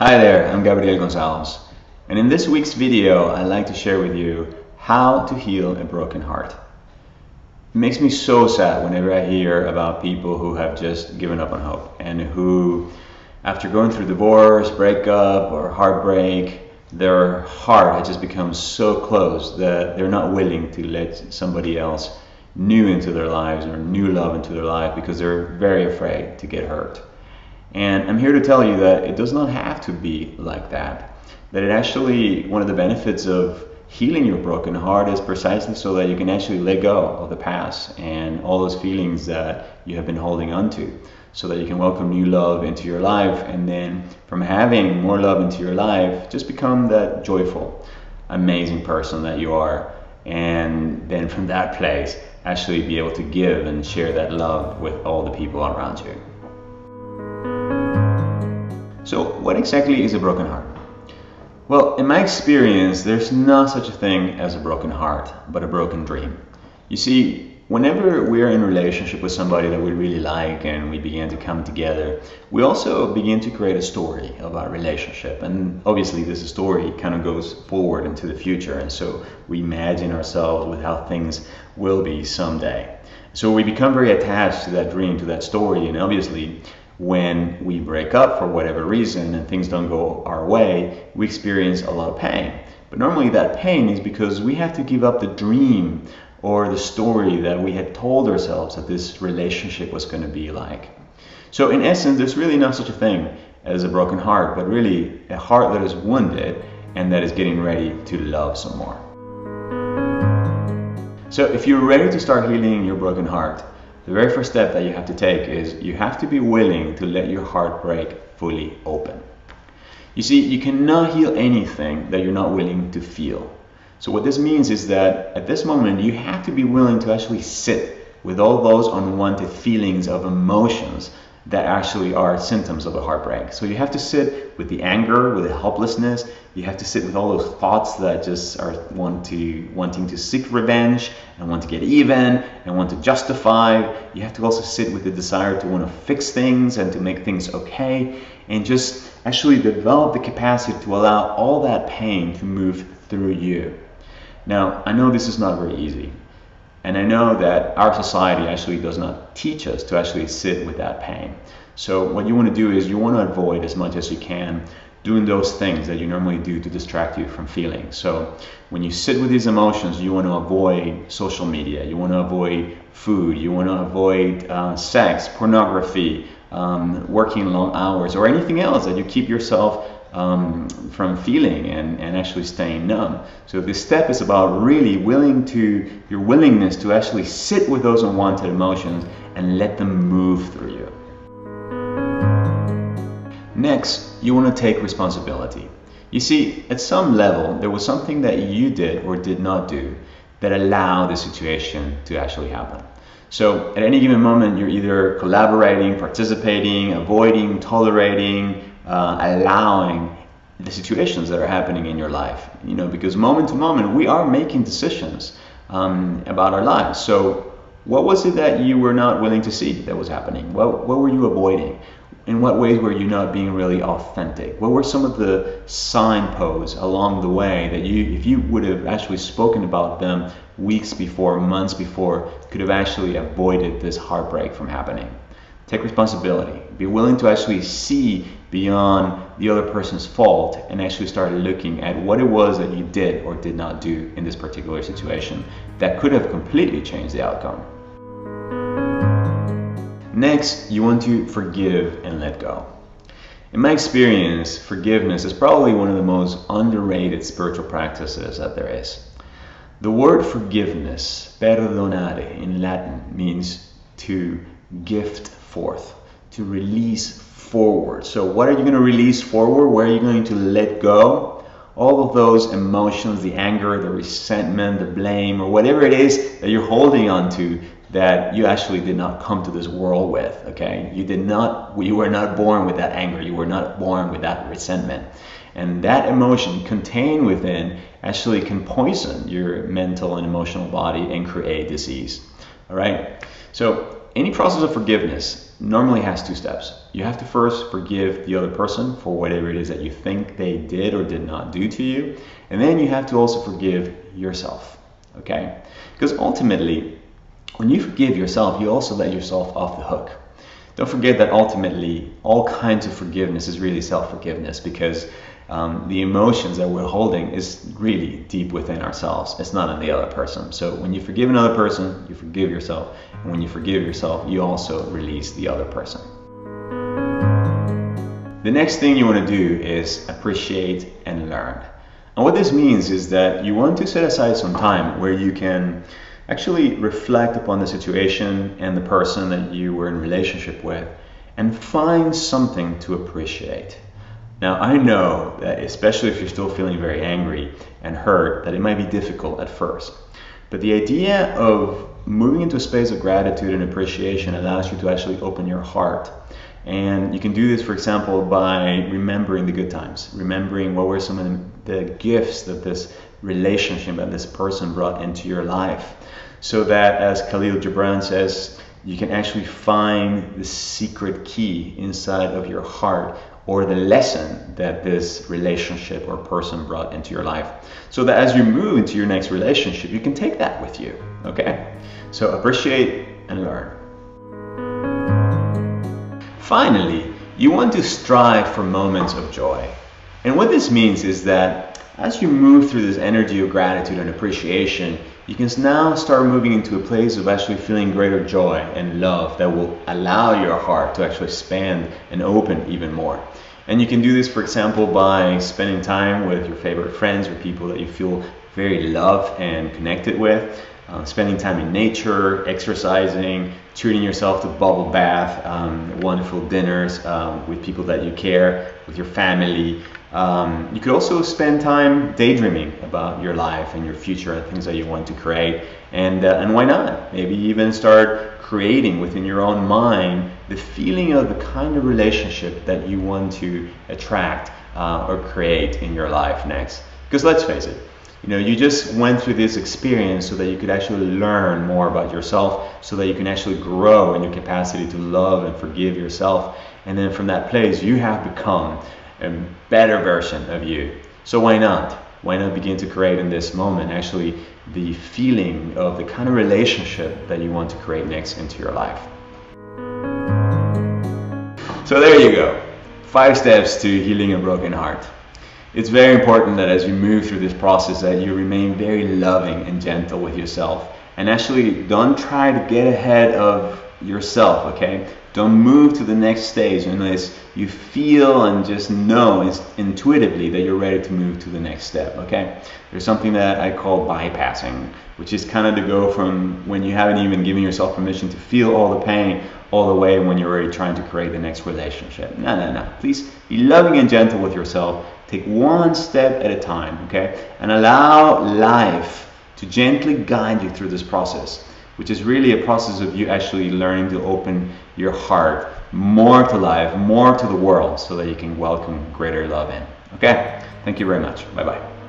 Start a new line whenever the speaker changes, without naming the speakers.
Hi there, I'm Gabriel Gonsalves, and in this week's video I'd like to share with you how to heal a broken heart. It makes me so sad whenever I hear about people who have just given up on hope and who, after going through divorce, breakup, or heartbreak, their heart has just become so closed that they're not willing to let somebody else new into their lives or new love into their life because they're very afraid to get hurt. And I'm here to tell you that it does not have to be like that. That it actually, one of the benefits of healing your broken heart is precisely so that you can actually let go of the past and all those feelings that you have been holding on to, so that you can welcome new love into your life, and then from having more love into your life, just become that joyful, amazing person that you are. And then from that place, actually be able to give and share that love with all the people around you. So what exactly is a broken heart? Well, in my experience, there's not such a thing as a broken heart, but a broken dream. You see, whenever we're in a relationship with somebody that we really like and we begin to come together, we also begin to create a story of our relationship. And obviously this story kind of goes forward into the future. And so we imagine ourselves with how things will be someday. So we become very attached to that dream, to that story, and obviously when we break up for whatever reason and things don't go our way, we experience a lot of pain. But normally that pain is because we have to give up the dream or the story that we had told ourselves that this relationship was going to be like. So in essence, there's really not such a thing as a broken heart, but really a heart that is wounded and that is getting ready to love some more. So if you're ready to start healing your broken heart, the very first step that you have to take is you have to be willing to let your heart break fully open. You see, you cannot heal anything that you're not willing to feel. So what this means is that at this moment you have to be willing to actually sit with all those unwanted feelings of emotions that actually are symptoms of a heartbreak. So you have to sit with the anger, with the helplessness. You have to sit with all those thoughts that just are wanting to seek revenge and want to get even and want to justify. You have to also sit with the desire to want to fix things and to make things okay, and just actually develop the capacity to allow all that pain to move through you. Now, I know this is not very easy. And I know that our society actually does not teach us to actually sit with that pain. So what you want to do is you want to avoid as much as you can doing those things that you normally do to distract you from feeling. So when you sit with these emotions, you want to avoid social media, you want to avoid food, you want to avoid sex, pornography, working long hours, or anything else that you keep yourself from feeling and actually staying numb. So this step is about really your willingness to actually sit with those unwanted emotions and let them move through you. Next, you want to take responsibility. You see, at some level, there was something that you did or did not do that allowed the situation to actually happen. So at any given moment, you're either collaborating, participating, avoiding, tolerating, allowing the situations that are happening in your life, because moment to moment we are making decisions about our lives. So what was it that you were not willing to see that was happening? What were you avoiding? In what ways were you not being really authentic? What were some of the signposts along the way that if you would have actually spoken about them weeks before, months before, could have actually avoided this heartbreak from happening? Take responsibility. Be willing to actually see beyond the other person's fault and actually start looking at what it was that you did or did not do in this particular situation that could have completely changed the outcome. Next, you want to forgive and let go. In my experience, forgiveness is probably one of the most underrated spiritual practices that there is. The word forgiveness, perdonare in Latin, means to gift forth, to release forward. So what are you going to release forward? Where are you going to let go? All of those emotions, the anger, the resentment, the blame, or whatever it is that you're holding on to that you actually did not come to this world with, okay? You were not born with that anger. You were not born with that resentment. And that emotion contained within actually can poison your mental and emotional body and create disease, all right? So any process of forgiveness normally has two steps. You have to first forgive the other person for whatever it is that you think they did or did not do to you. And then you have to also forgive yourself, okay? Because ultimately, when you forgive yourself, you also let yourself off the hook. Don't forget that ultimately, all kinds of forgiveness is really self-forgiveness, because the emotions that we're holding is really deep within ourselves. It's not in the other person. So when you forgive another person, you forgive yourself. And when you forgive yourself, you also release the other person. The next thing you want to do is appreciate and learn. And what this means is that you want to set aside some time where you can actually reflect upon the situation and the person that you were in relationship with and find something to appreciate. Now, I know that especially if you're still feeling very angry and hurt, that it might be difficult at first. But the idea of moving into a space of gratitude and appreciation allows you to actually open your heart. And you can do this, for example, by remembering the good times, remembering what were some of the gifts that this relationship and this person brought into your life. So that, as Khalil Gibran says, you can actually find the secret key inside of your heart, or the lesson that this relationship or person brought into your life. So that as you move into your next relationship, you can take that with you, okay? So appreciate and learn. Finally, you want to strive for moments of joy. And what this means is that as you move through this energy of gratitude and appreciation, you can now start moving into a place of actually feeling greater joy and love that will allow your heart to actually expand and open even more. And you can do this, for example, by spending time with your favorite friends or people that you feel very loved and connected with, spending time in nature, exercising, treating yourself to bubble bath, wonderful dinners with people that you care, with your family. You could also spend time daydreaming about your life and your future and things that you want to create. And why not? Maybe even start creating within your own mind the feeling of the kind of relationship that you want to attract or create in your life next. Because let's face it, you just went through this experience so that you could actually learn more about yourself, so that you can actually grow in your capacity to love and forgive yourself. And then from that place, you have become a better version of you. So why not? Why not begin to create in this moment actually the feeling of the kind of relationship that you want to create next into your life? So there you go. 5 steps to healing a broken heart. It's very important that as you move through this process that you remain very loving and gentle with yourself. And actually don't try to get ahead of yourself, okay? Don't move to the next stage unless you feel and just know intuitively that you're ready to move to the next step, okay? There's something that I call bypassing, which is kind of to go from when you haven't even given yourself permission to feel all the pain all the way when you're already trying to create the next relationship. No. Please be loving and gentle with yourself. Take one step at a time, okay? And allow life to gently guide you through this process, which is really a process of you actually learning to open your heart more to life, more to the world, so that you can welcome greater love in. Okay? Thank you very much. Bye-bye.